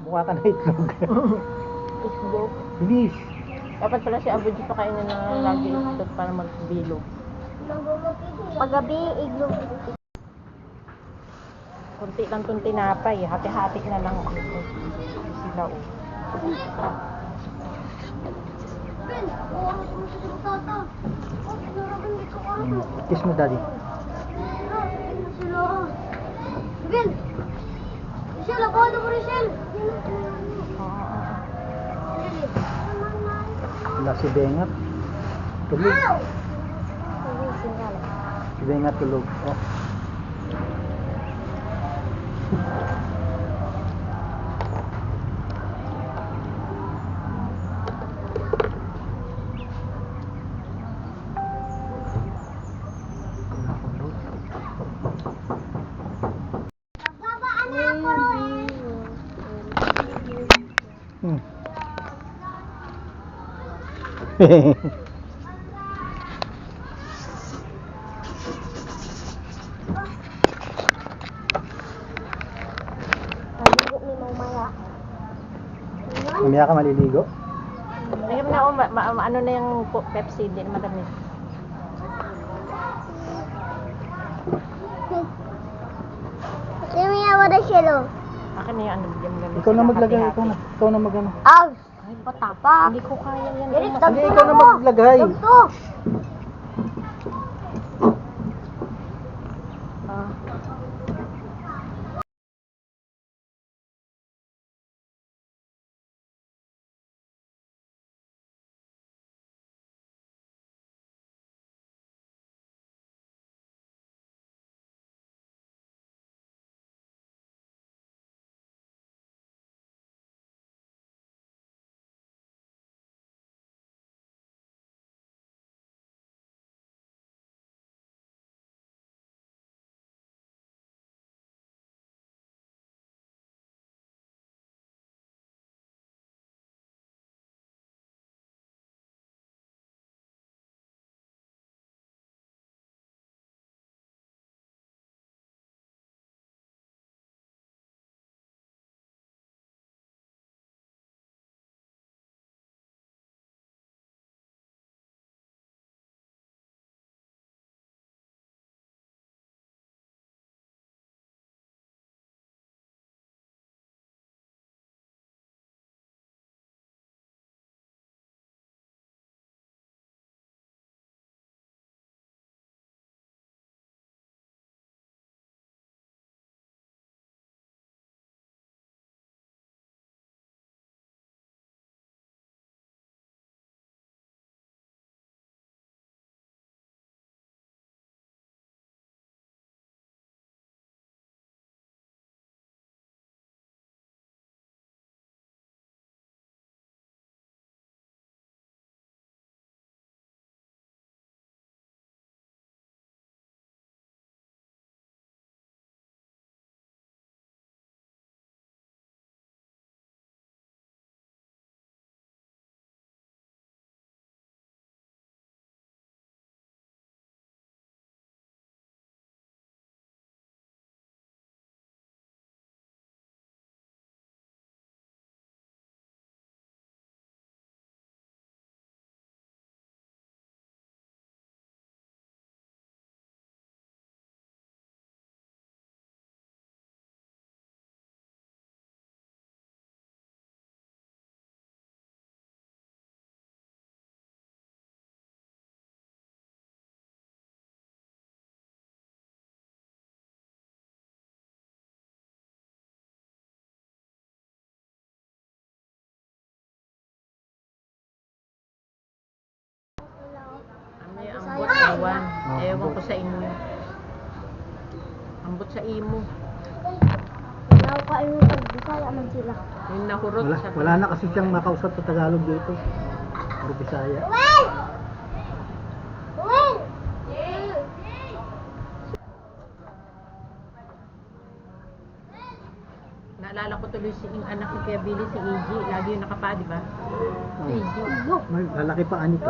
Mukha ka na itlog. Itlog. Bilis. Dapat pala si Abu dito kainin ng lagi itlog para magbilog. Paggabi, iglog. Kunti lang itong tinapay. Hati-hati na lang. Sila o. Kiss mo, daddy. Bill! Michelle, abado mo, Michelle! Wala si Bengat. Tulog. Si Bengat tulog. Oh. Hmm. Naligo ni Mamaya. Mamaya ka maliligo? Ngayon na ano na yung Pepsi. Hindi na madami. Sino yung wala siya, lo? Akin na yung ano. Ikaw na maglagay. Ikaw na magano. Aw! Patapa. Hindi ko kaya yan. Eric, Hindi, ikaw na maglagay. Dagto! Ah. Ano yung ambot? Ewan. Ewan ko sa inyo. Ambot sa imo. Nakakain yung pag-bisaya man sila. Yung nahurot sa... Wala na kasi siyang makausap sa Tagalog dito. Puro Bisaya. Uwel! Uwel! Naalala ko tuloy si yung anak ni Kuya Billy, si EG. Lagi yung nakapa, di ba? Si EG. May lalaki pa anito.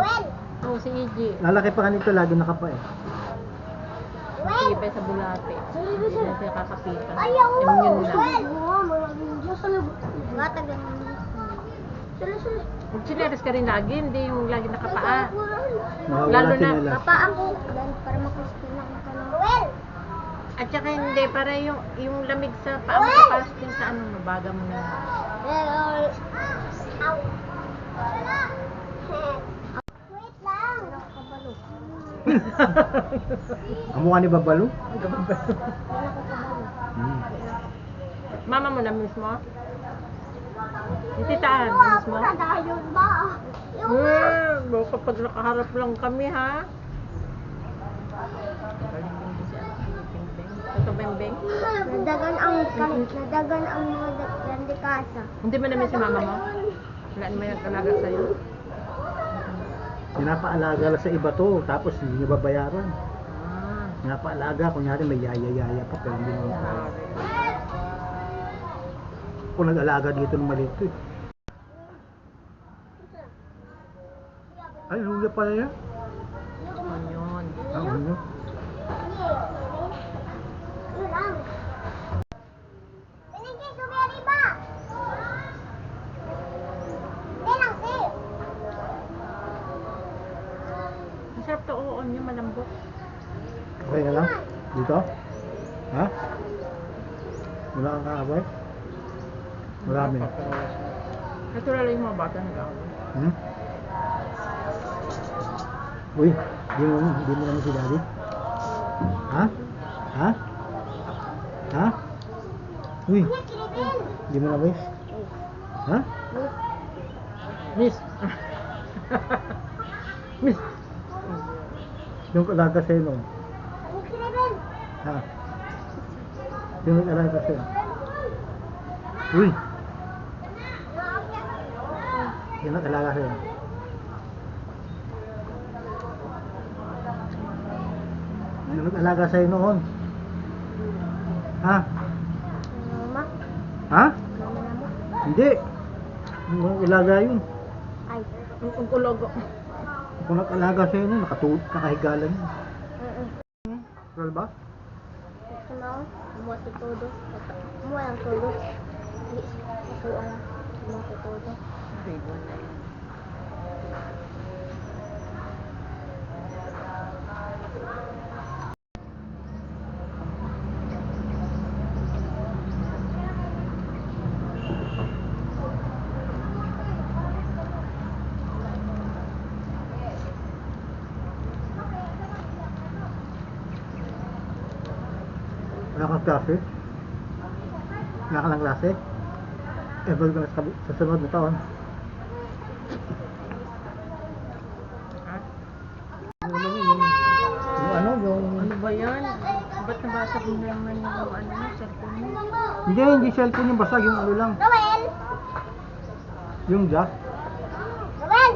Oo, si EG. Lalaki pa anito, lagi nakapa eh. Matibay sa bulate. Hindi na siya kakapitan. Ayaw! Immune na. Uwel! Oo, mga Diyos sa labot. tagang. Sula. Magsinelas ka rin lagi, hindi yung lagi nakapaa. Nawawala Lalo na, sinelas. Kapaan ko. Dahil para makrispin lang ka ng Noel. At saka hindi, para yung lamig sa paa mo kapasting sa ano, mabaga mo na. Ow. Wait lang. Nakakabalo. Kamukha ni Babalo? Nakakabalo. Hmm. Mama mo na mismo? Yung titaan, na mismo? Nadayon ba? Kapag nakaharap lang kami ha. Ito bembeng. Nadagan ang mga dandikasa. Hindi mo namin si mama mo? Wala naman yung alaga sa'yo? Pinapaalaga lang sa iba to, tapos hindi niya babayaran. Ah. Pinapaalaga, kunyari may yaya-yaya pa, pero hindi naman kaya. Kung nag-alaga dito ng maliit to eh. Ay, luya pala yan. Yun. Ano? Yun lang. Pinigay, sumeri ba? Hindi lang, sis. Masarap to, oo, niya malambot. Okay na lang? Dito? Ha? Wala kang kaabay? Marami. Natural yung mga bata nag-away. Hmm? Uy, di mo naman si Daddy? Ha? Ha? Ha? Uy, di mo na boys? Ha? Miss! Miss! Yung alaga sa'yo noon? Ha? Yung alaga sa'yo? Uy! Yung nag-alaga sa'yo? Yung nag-alaga sa'yo noon? Ha? Mama, Ha? mama na mo. Hindi! Yung nag-alaga yun. Ay. Ang kulogo. Kung nag-alaga sa'yo noon, nakahigalan yun. Real ba? Gusto mo? Kumuha si Todo. Kumuha ang Todo. Hindi. Kasi alam. Kumuha si Todo. Wala kang klase? Wala ka lang klase? Ever ka na sa sunod na taon? Ha? Ano naman yun? Yung ano, yung... Ano ba yan? Ba't nabasag mo naman yung ano, cellphone mo? Hindi cellphone yung basag, yung ano lang. Noel! Yung jack. Noel!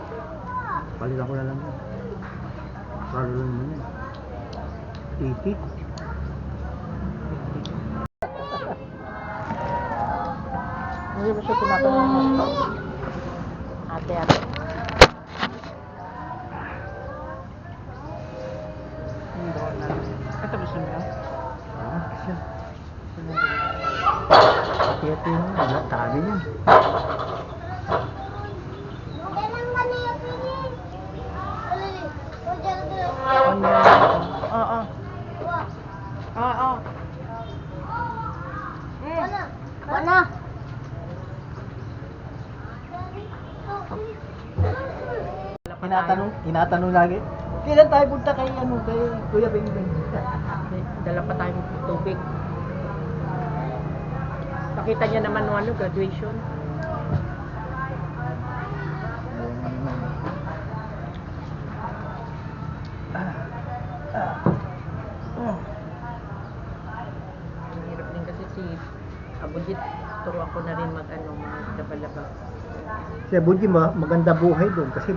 Palitan ko na lang yun. Lalo lang naman yun. 80? Hindi ba siya tinatanong mo? Ate. Ito gusto mo yan? Ah, siya. Hati-hati yun. Wala, tabi yun. Okay lang ba niya, Pini? Alali. O, dyan, dyan. Oo. Oo. Wala. Wala. Tinatanong lagi. Kailan tayo punta kay Kuya Bengbeng? Dala pa tayong tubig. Pakita niya naman ng ano, graduation. Ang hirap din kasi si Abudit, turuan ko na rin mag-laba-laba. Si Budji maganda buhay doon kasi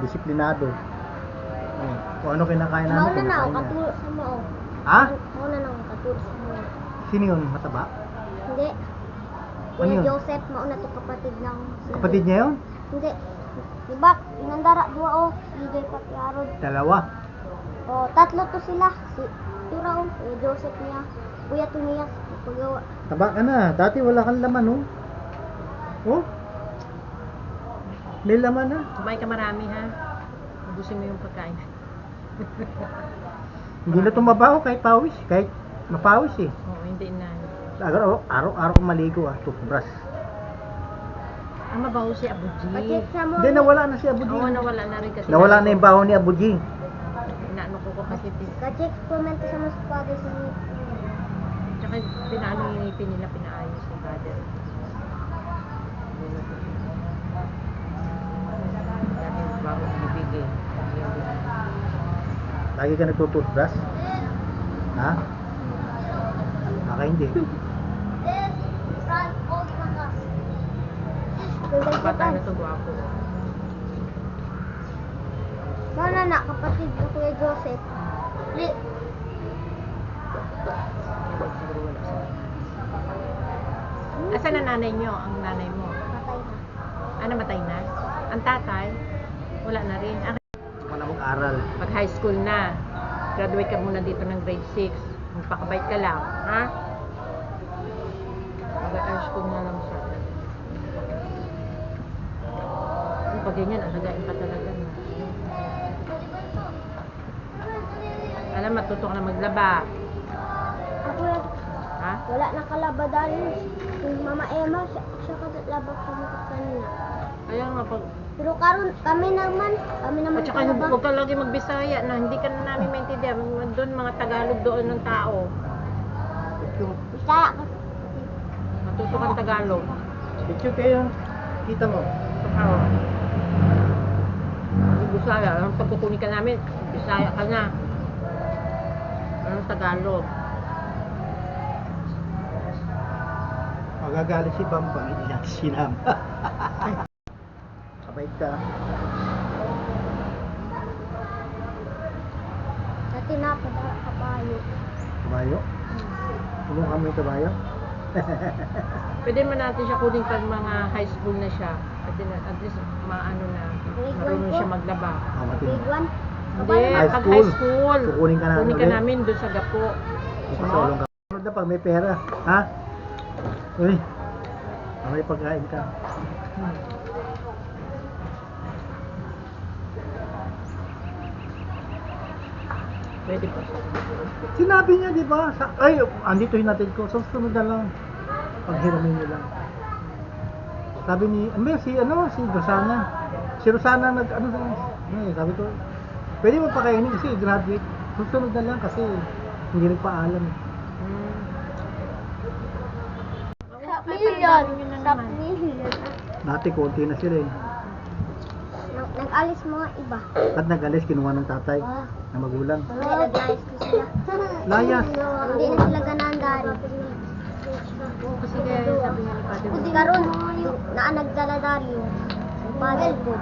disiplinado. Kung ano kinakain namin, Mauna na ako, kinakain niya. katulog sa mo. Ha? Mauna na ako, katulog sa mo. Sino yun? Mataba? Hindi. Ano Kuya yun? Joseph, mauna to kapatid ng... Kapatid niya yun? Hindi. Diba, inandara, dua o. Hindi pati Arod. Dalawa. O, tatlo to sila. Si Tiraw, Kuya Joseph niya. Kuya to niya. Pagawa. Taba ka na. Dati wala kang laman, oh. Oh? May laman na. Kumain ka marami ha. Ubusin mo yung pagkain. Hindi na tumabaho kahit pawis. Kahit mapawis eh. Oo, hindi na. Araw-araw kong maligo toothbrush. Ang mabaho si Abu G. Pati sa mo. Hindi, nawala na si Abu G. Oo, nawala na rin kasi. Nawala na yung baho ni Abu G. Inaano ko kasi. Kajek comment sa mas father sa ni. Tsaka pinaano yung ngipin nila, pinaayos ni father. Dami yung bago bibigay. Lagi ka nagtutoothbrush? Ha? Baka hindi. Bata na to, guwapo. Mana na kapatid ko Kuya Joseph. Siguro wala siya. Asan na nanay nyo? Ang nanay mo? Patay na. Namatay na? Ang tatay? Wala na rin. Gusto ko na mag-aral. Pag high school na, graduate ka muna dito ng grade 6. Magpakabait ka lang, ha? Mag-high school na lang siya. Pag ganyan, alagain pa talaga. Alam, matuto ka na maglaba. Ako Ha? wala na kalaba dahil yung Mama Emma siya kalaba kami kanina. Kaya nga, pag... Pero karon kami naman At saka huwag ka lagi magbisaya na hindi ka na namin maintindihan. Doon, mga Tagalog doon ng tao. Bisaya ka. Matuto ka ng Tagalog. Picture kayo. Kita mo. Oo. Hindi Bisaya. Ang pagkukunin ka namin, Bisaya ka na. Anong Tagalog? Magagalit si Bambang. Hindi natin sinama. Kabait ka. Sa tinapada kabayo. Kabayo? Tulong kami yung kabayo? Pwede man natin siya kunin pag mga high school na siya. Pwede na, at least maano na, marunong siya maglaba. Matindi. Big one. Hindi, High pag school. high school, Kukunin ka namin kunin ka ulit. namin doon sa Gapo. Ipasulong ka. Sunod na pag may pera. Ha? Uy. May pagkain ka. Pwede po. Sinabi niya, di ba? Ay, andito yung natin ko. So, sunod na lang. Paghiramin niyo lang. Sabi ni, si Rosana. Si Rosana sabi ko, pwede mo pakainin kasi graduate. Susunod na lang kasi hindi nagpaalam. Stop million. Dati konti na sila eh. Nag-alis mga iba. At nag-alis, kinuha ng tatay na magulang. Nag-alis ko sila. Layas. Hindi na sila ganaan dari. Kasi kaya sabi nga ni Father, Kasi karon yung nagdala dari yung father ko.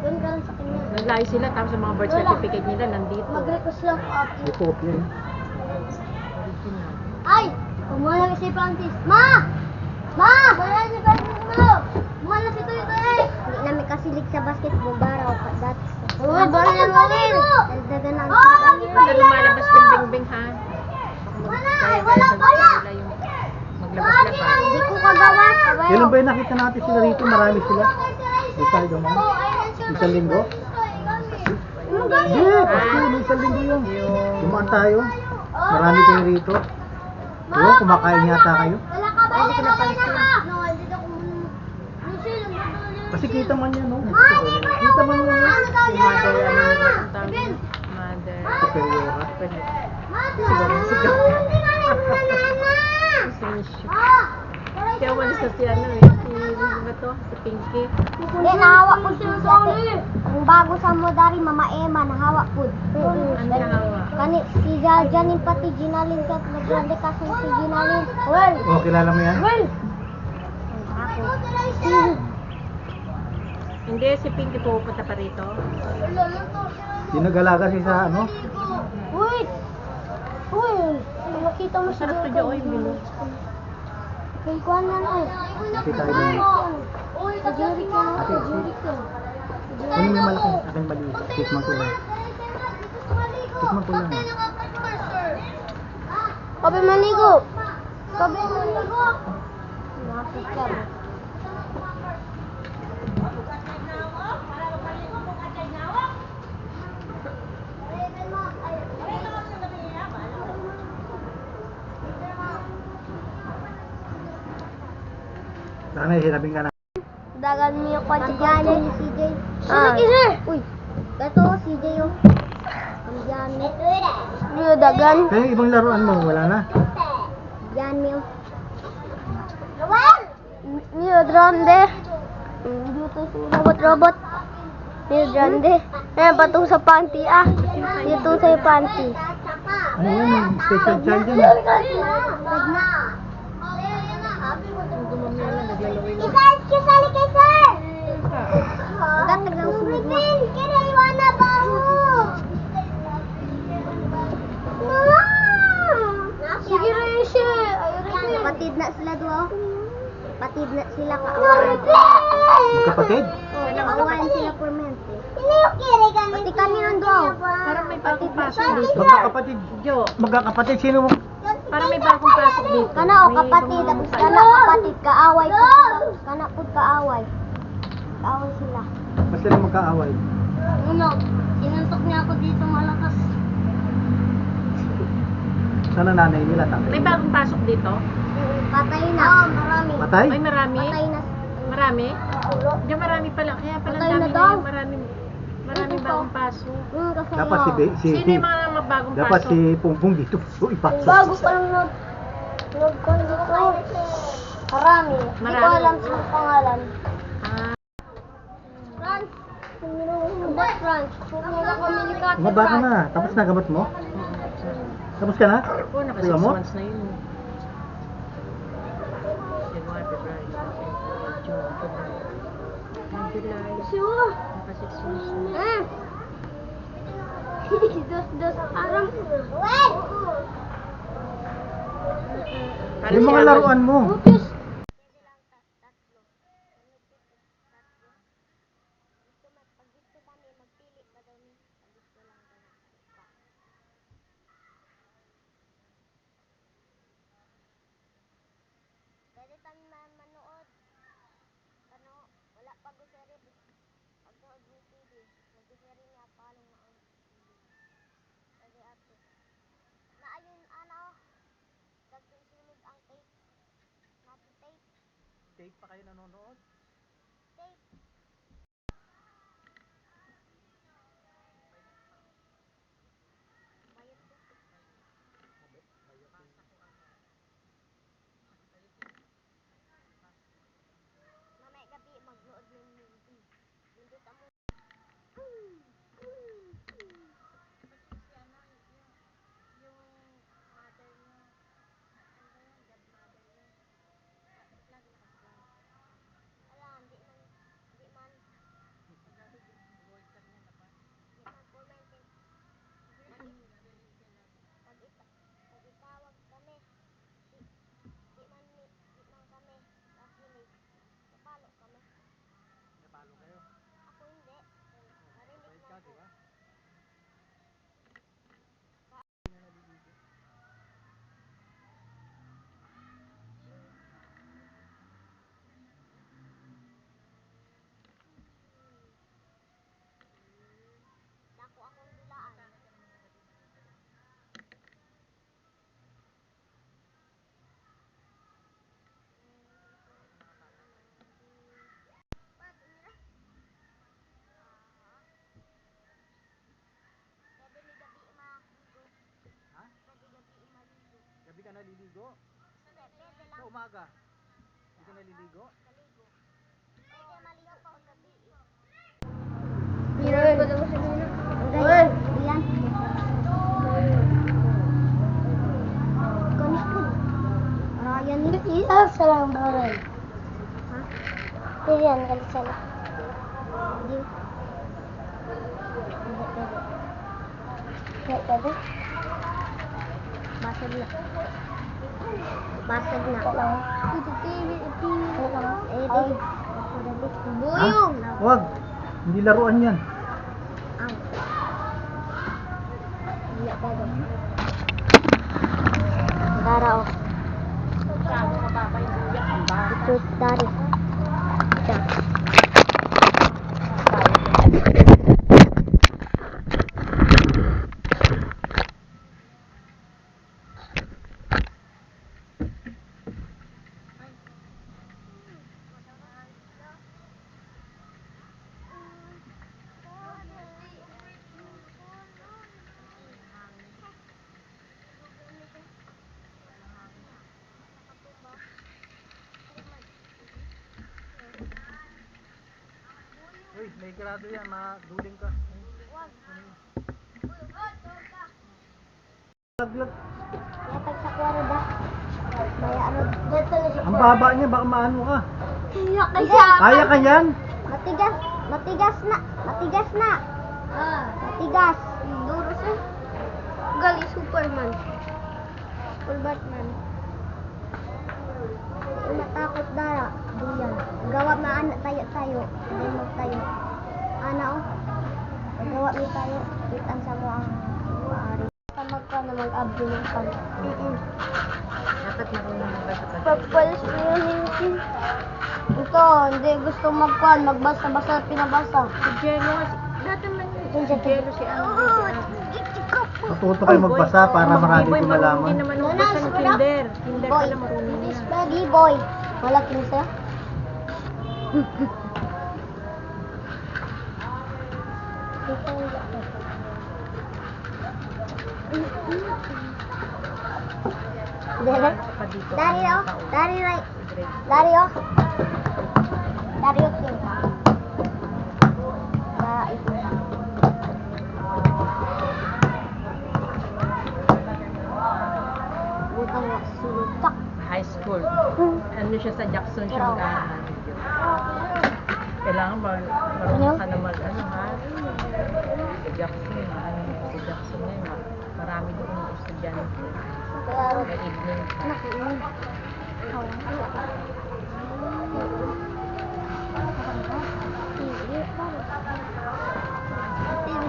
Doon karon sa kanya. naglayo sila tapos ang mga birth certificate nila nandito. Mag-request lang ako. May kopya eh. Original. Ay! Umuha si Francis. Ma! Ma! Wala si Francis mo! Umuha si Tuyo eh! Hindi namin kasilig sa basketball. Baraw ka dati. Uy, bala na mo rin! Dagdagan na ang Hindi lumalabas yung bing-bing ha. Wala pala! Maglabas-labas. Hindi ko kagawas. Kailan ba yung nakita natin sila rito? Marami sila. May tayo naman. Isang linggo? Hindi, Pasko, may isang linggo yun. Dumaan tayo. Marami kayo rito. Diba, kumakain yata kayo. Wala ka ba? Hindi ko napansin. No, hindi ko Kasi kita man yan, no? Kita man yan, no? Si mother, ano nila ang tawag niya? Mother. Superiora. Sigaw. Si Mishu. Kaya umalis na si ano eh. Si ba to? Si Pinky. Hindi, nahawa po siya sa ang bago sa mo dari, Mama Emma, nahawa po. Ano nahawa? Kani, si Janin pati Ginalin ka, naggrande kasi si Ginalin. Well, Oh, kilala mo yan? well. Hindi, si Pinky pupunta pa rito. Yung nag-alaga siya sa ano? Uy! Uy! Makita mo Masarap to dyan, oy, bilo. Kay Kuan na na. Kasi tayo din. Uy, kajuri ka na. Ate, Kajuri ka. Ano may malaki? Aking maliit. Tikman ko lang. Tikman ko lang. Kabe manigo. Kabe manigo. Nakakita mo. Sana hirapin ka na. Dagan mo yung kotse ko, CJ. Ah. Uy, ito, CJ yung. Yan, Rio dagan. Kaya yung ibang laruan mo, wala na. Yan, Mio. Mio, drone. Dito si robot. Mio, drone. Ayan, patong sa panty, ah. Dito sa panty. Ano yan? Special child yan. Kisali kay sir! Magtatag ng sunod mo. Kinaiwan na ba mo? Sige rin siya. Kapatid na sila doon. Kapatid na sila kaawayan. Magkapatid? Kaawayan sila for mente. Pati kami nandun. Parang may bagong pasok dito. Magkakapatid. Jo, Magkakapatid, sino mo? parang may bagong pasok dito. Kana o kapatid, tapos kana kapatid, kaaway po sila. Kana po kaaway. Kaaway sila. Mas sila magkaaway. Ano, sinuntok niya ako dito malakas. Sana nanay nila, tatay. May bagong pasok dito? Patay na. Oo, marami. Patay? Ay, marami? Patay na. Marami? Diyan marami pala. Kaya pala Patay dami na daw. Marami bagong pasok. Kasi Dapat si Sino yung mga bagong dapat pasok? si Pungpung dito. So, ipasok. bago pa lang nag-call dito. Marami. Hindi ko Marami. alam sa pangalan. Ah, France. Kumbat France. Huwag mo lang kami likata. Mababa ka na. Tapos na gamot mo? Tapos ka na? ako, naka 6 Wala mo? months na yun. January, February, June, July. Sure. Naka 6 months na. Dos parang. Wait! Para Yung si mga Amal- laruan mo. Focus. Pwede kami manood. Ano, wala pa go seri. Pag-nood ng TV. Mag-seri niya palong maon. Pwede ato. Naayun, ano, nagsunod ang tape. Natin tape. Tape pa kayo nanonood? Tape. Bayad ko. Mamaya gabi mag-nood ng movie. Nindot ang pag-itawag kami, di man kami nakinig. Napalo kami. Napalo kayo. Ako hindi. Narinig na ako. Diba? Dako akong dulaan. Pwede may gabi maligo. Ha? Pwede gabi maligo. Gabi ka naliligo? Hindi, pwede Sa lang. umaga? Hindi ka naliligo? Maligo. Pwede maligo pa ang gabi. Pinanood ko daw si Nina. Uy! Yan. Ryan nila. Iya, salang baray. Ha? Yan, galit sana. Hindi. Hindi pwede. Basag na. Basag na. Ito, TV. Buyong! Ha? Huwag. Hindi laruan yan. Ang. Hindi pwede. Dara o. Ito, dari. siya. Uy, may grado yan, maduling ka. Laglag. Lapag sa kwarada. Maya ano, dito na siya. Ang baba niya, baka maano ka. Kaya kaya. Kaya ka yan? Matigas. Matigas na. Matigas na. Matigas. Duro siya. Gali Superman. Super Batman. Hindi matakot dara. Diyan. Gawa na anak tayo. Hindi magtayo. Ana oh. Gawa ni tayo. Itan sa mo ang maaari. Tamag ka na mag-abdo ng pan. Dapat marunong magbasa ka. Pagpalis mo yun. Ito, hindi gusto magkuhan. Magbasa-basa at pinabasa. Si Jello, dati man yun. Si Jello, si ano. Matuto kayo magbasa para marami Boy, ko marunong malaman. din naman magbasa ng kinder. Kinder Boy, pala marunong this na. baggy boy. Malaking siya. Dari, Pa dito. dari oh, dari right, Grade. dari oh, dari oh kita. Dari itu. Butang sultak. High school. Ano siya sa Jackson siya mag-aaral. Kailangan marunong ka na ano ha? Sa Jackson, ano sa Jackson ngayon. Marami doon ng estudyante. Kaya May evening ka. nakiin.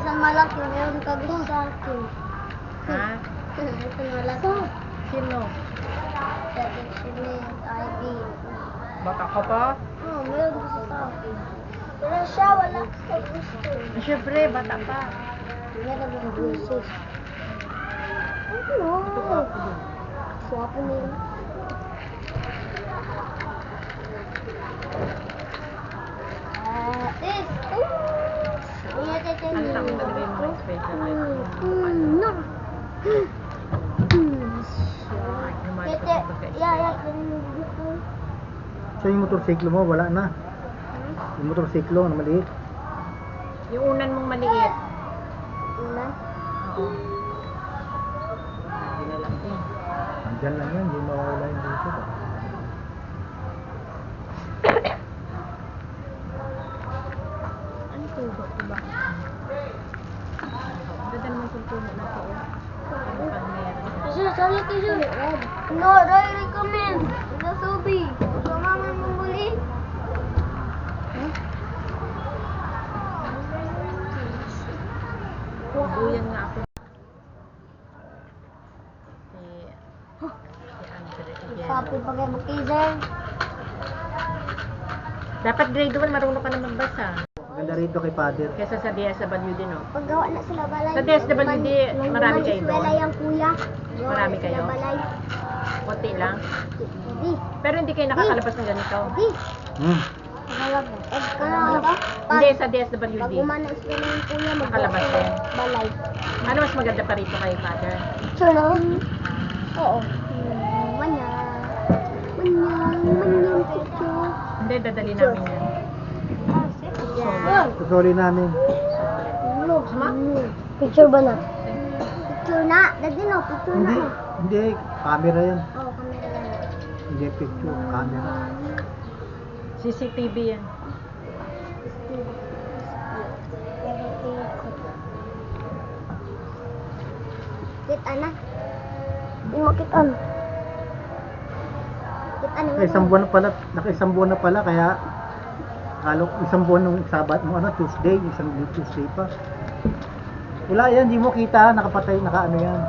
Isang malaki, meron ka gusto sa akin. Ha? Isang malaki. Sino? ID. Baka ka pa? Oh, meron gusto sa akin. Pero siya, wala ka gusto. Siyempre, bata pa. Meron yung busis. Ano? Ito pa ako doon. Swapo niya. Sis! Ano sa akin talaga yung mga special life mo? No. Lumalit Tete, ako sa yeah. So yung motorsiklo mo, wala na. Yung motorsiklo na maliit. Yung unan mong maliit. Una. Oo. Hindi na lang din. Andyan lang yan, hindi mawawala yung dito. Ano tubo? Diba? Ganda naman kung tubo na to. Ano pang meron? Kasi sali kayo. No, Roy, kami. Nasubi. Sama mo mong muli. Buyan nga ako. Si Andre again. Sabi pa kayo mag-teaser. Dapat grade 1 marunong ka na magbasa. Maganda rito kay Father. Kesa sa DSWD, no? Paggawa na sila balay. Sa DSWD, marami kayo doon? Wala yung kuya. Gawa Marami na kayo? sila balay. Konti lang. Di. Pero hindi kayo nakakalabas ng ganito. Di. Hmm. Nakalab. Ito. Hindi, sa DSWD. Pag umanas ka ng kuya, Nakalabas din. balay. Ano mas maganda pa rito kay Father? Sure no? Oo. Manya. Picture. Hindi, dadali namin yan. Yeah. Susuli namin. Picture ba na? Picture na. Dadi no, picture Hindi, na. hindi. Camera yan. Oo, kamera lang. Hindi picture, camera. CCTV yan. Kita na. Hindi mo kita na. Kita na. Naka-isang buwan na pala, naka-isang buwan na pala, kaya akala ko isang buwan nung Sabat mo, Tuesday, isang Tuesday pa. Wala yan, hindi mo kita, nakapatay, naka-ano yan.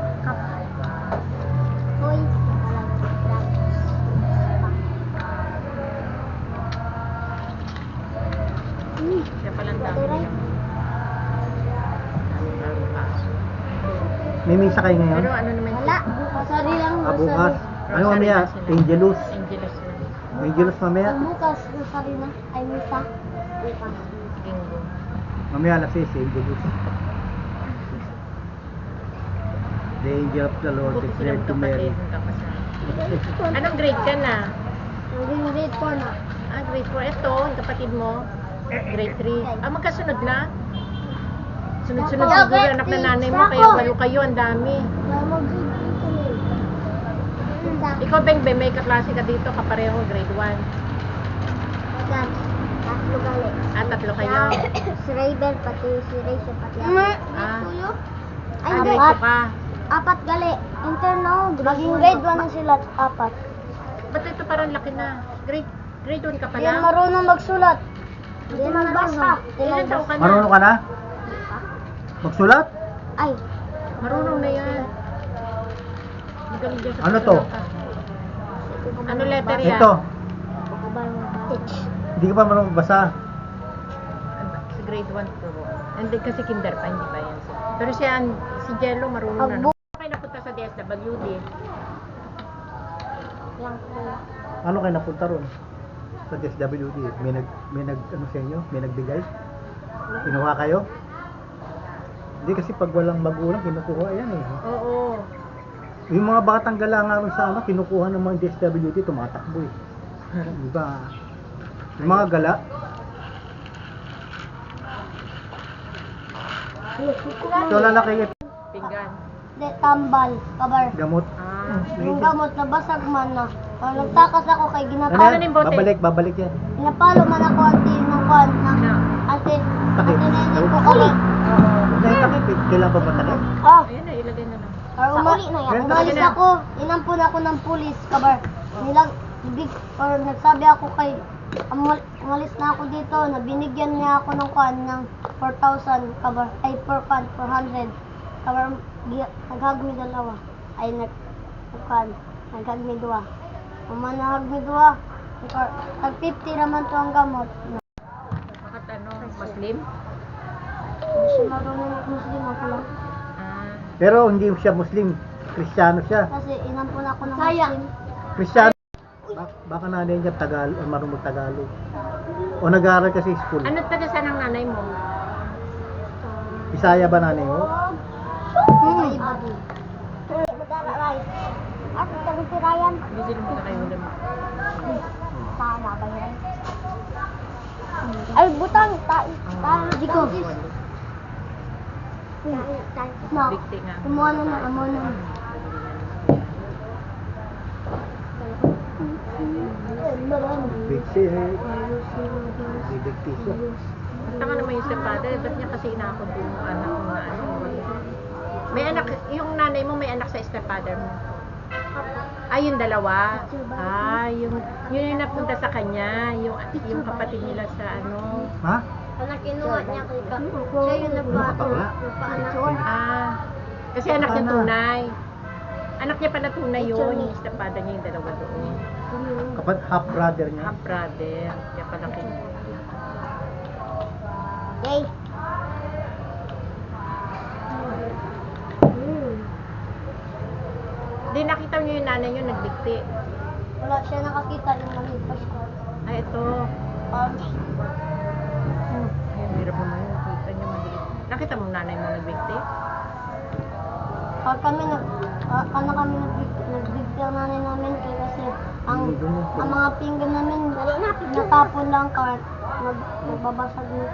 Hoy. Maturay. May misa kayo ngayon? Pero ano naman Wala. Rosary lang. Bukas. Ano Rosary mamaya? na sila. Angelus. Angelus na. Angelus mamaya. Bukas. Rosary na. Ay, misa. Bukas. Linggo. Mamaya alas 6, Angelus. The angel of the Lord Buti declared silang to Mary. kapatid. Magkakasama. Anong grade ka na? Naging grade 4 na. Grade 4. Ito, yung kapatid mo. Grade 3. Magkasunod na? Sunod-sunod Ako. siguro anak na nanay mo. Kayo, walo kayo. Ang dami. Wala mag-grade 3 kami. Ikaw, Beng, may kaklase ka dito. Kapareho, grade 1. Yan. Tatlo gali. Tatlo kayo. Si Raybel, pati si Rachel, pati ako. Ah. Ay, Grade hindi. 2 ka. Apat gali. Internal. Maging grade 1 na sila. Apat. Ba't ito parang laki na? Grade 1 ka pa Hindi lang? marunong magsulat. Hindi magbasa. Ilan taon ka na? Marunong ka na? Magsulat? Ay. Marunong na yan. Magaling dyan sa Ano to? pagsulat. Ano letter yan? Ito. Teach. Hindi ka pa marunong magbasa. Sa grade 1 po. And then kasi kinder pa, hindi pa yan. Pero si Jello marunong na. Agbo. Kayo napunta sa DSWD. Lang po. Ano kayo napunta ron? Sa DSWD. May nag ano sa inyo? May nagbigay? Kinuha kayo? Hindi kasi pag walang magulang, kinukuha yan eh. Oo. Yung mga batang gala nga ron sa ano, kinukuha ng mga DSWD, tumatakbo eh. Diba? Yung mga gala, so lalaki Pinggan. De, tambal. Kabar. gamot. Yung gamot, nabasag man na. Nagtakas ako kay Ano ginapalo. Ano yung bote? babalik yan. Ginapalo man ako ante ng kwan. Ano? Ante. Takip. Ante nene ko. Takip. Uli. Oo. Huwag na yung takip eh. Kailan pa ba takip? Ah. Ayun na, ilagay na lang. Or uli na yan. Umalis na. ako. Inampun ako ng pulis. Kabar. Nilang, big, or nagsabi ako kay, umalis na ako dito. Nabinigyan niya ako ng kwan ng 4,000. Kabar. Ay, 400. Kabar, naghagmi dalawa. Ay, naghagmi dua. Umanahagmi dua. Tag 50 naman to ang gamot. Bakit ano? Muslim? Hindi siya marunong Muslim ako lang. Pero hindi siya Muslim. Kristiyano siya. Kasi inampun ako ng Muslim. Kristiyano. Baka nanay niya Tagalog o marunong Tagalog. O nag-aaral kasi sa school. Ano taga saan ang nanay mo? Bisaya ba nanay mo? Iba din. Mag-aaral. Ako taga si Ryan. Hindi sila magkakaiwala mo. Sana ba yan? Ay, butang. Di ko. No. Bigti nga. Kumuha na na. Amo na. Big C eh. Big piso. Basta ka naman yung stepfather. Ba't niya kasi inakot yung anak mo na ano? May anak, yung nanay mo may anak sa stepfather mo. Yung dalawa. Yun yung napunta sa kanya. Yung kapatid nila sa ano. Ha? Anak kinuha niya kay ka. Siya yung Bakla? Kasi anak niya tunay. Anak niya pala tunay yun. Yung stepfather niya yung dalawa doon. Half brother niya. Half brother. Kaya pala kinuha. Yay. Hindi nakita niyo yung nanay niyo nagdikti. Wala siya nakakita yung maliit pa siya. Ay, ito. Ay, hirap naman yun. Nakita niyo maliit. Nakita mo nanay mo nagdikti? Kami nagbigti ang nanay namin kaya kasi ang mga pinggan namin natapon lang kahit nagbabasag na.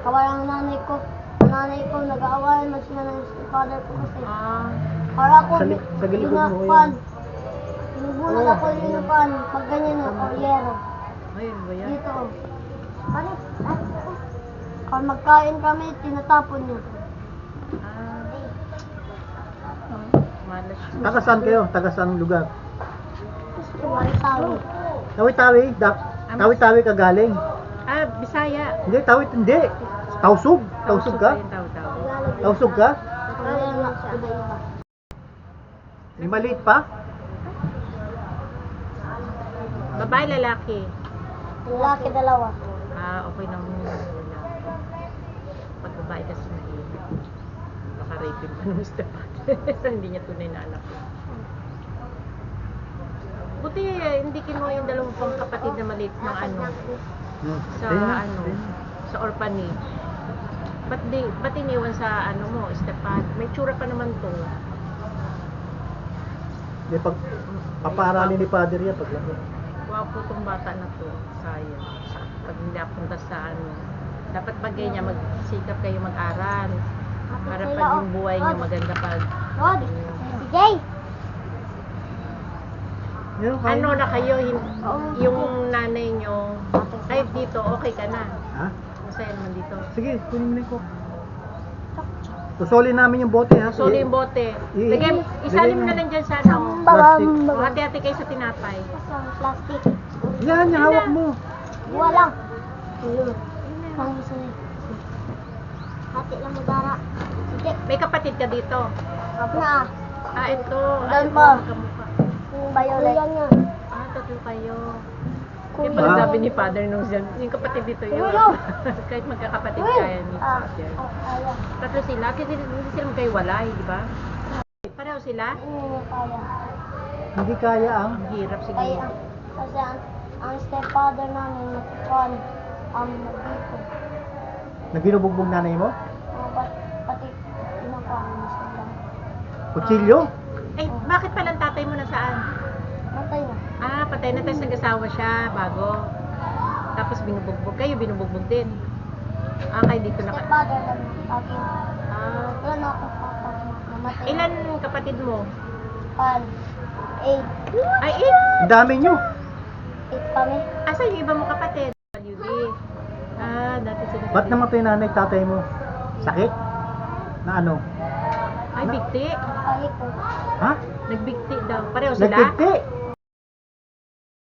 Kawala ang nanay ko nag-aawayan man sila ng father ko kasi. Para ako, Sa gilid mo yan. Inubunan ako yung pag ganyan na, o yero. Ayun ba yan? Dito. Balik. Kung magkain kami, tinatapon niya. Malas. Taga saan kayo? Taga saan lugar? Walisawi. Tawi-tawi. Tawi-tawi ka galing. Bisaya. Hindi, tawit hindi. Tausug. Tausug ka? Tausug ka? Wala siya. Iba-iba. May maliit pa? Babae, lalaki. Lalaki dalawa. Okay naman yun. Wala. Pag babae kasi mahirap. Baka rapin pa ng stepfather. Hindi niya tunay na anak ko. Buti hindi kinuha yung dalawang pang kapatid na maliit ng ano. Sa Ayun na, ano. ayun na. Sa orphanage. Ba't iniwan sa ano mo, stepfather? May tsura pa naman to. Di pag paparami ni Father yan pag lang. Wapo tong bata na to. Sayang. Pag hindi apunta sa ano. Dapat bagay niya, magsikap kayo mag-aral. Para pag yung buhay niyo maganda pag... Rod, si Jay. Yan, kain. Ano na kayo, yung nanay niyo, kahit dito, okay ka na. Ha? Masaya naman dito. Sige, kunin mo na yung coke. Susolin namin yung bote ha. Solo yung bote. I- Sige, isalin mo lagay na lang dyan sa ano. Plastic. O, hati-hati kayo sa tinapay. Plastic. Yan, yung hawak mo. Walang. Pang gusto niya. Hati lang mo dara. Sige. May kapatid ka dito. Na. Ito. Doon Ay, pa. magkamukha. Yung violet. Kuya niya. Tatlo kayo. Kuya. Yung pala sabi ni father nung yung kapatid dito yun. Kuya. Kahit magkakapatid kaya ni Ah. father. Ayaw. Tatlo sila, kasi hindi sila magkahiwalay, di ba? Pareho sila? Kaya. Hindi kaya ang Ang hirap Kaya. siguro. Kasi ang stepfather namin nagkakon. Dito. naginubugbog nanay mo? Pati pinakaon mo sila. Kutsilyo? Eh, bakit palang tatay mo nasaan? Matay na. Patay na, tapos nag-asawa siya bago. Tapos binubugbog kayo, binubugbog din. Kayo dito na Stepfather lang ng tatay. Wala na akong papa. Namatay. Ilan kapatid mo? 8. Ay, Ang dami nyo. 8 kami. Asa yung iba mo kapatid? WD. Dati sila. Ba't namatay nanay tatay mo? Sakit? Na ano? Ay, bigti. Ay ko. Ha? Nagbigti daw. Pareho sila? Nagtigti?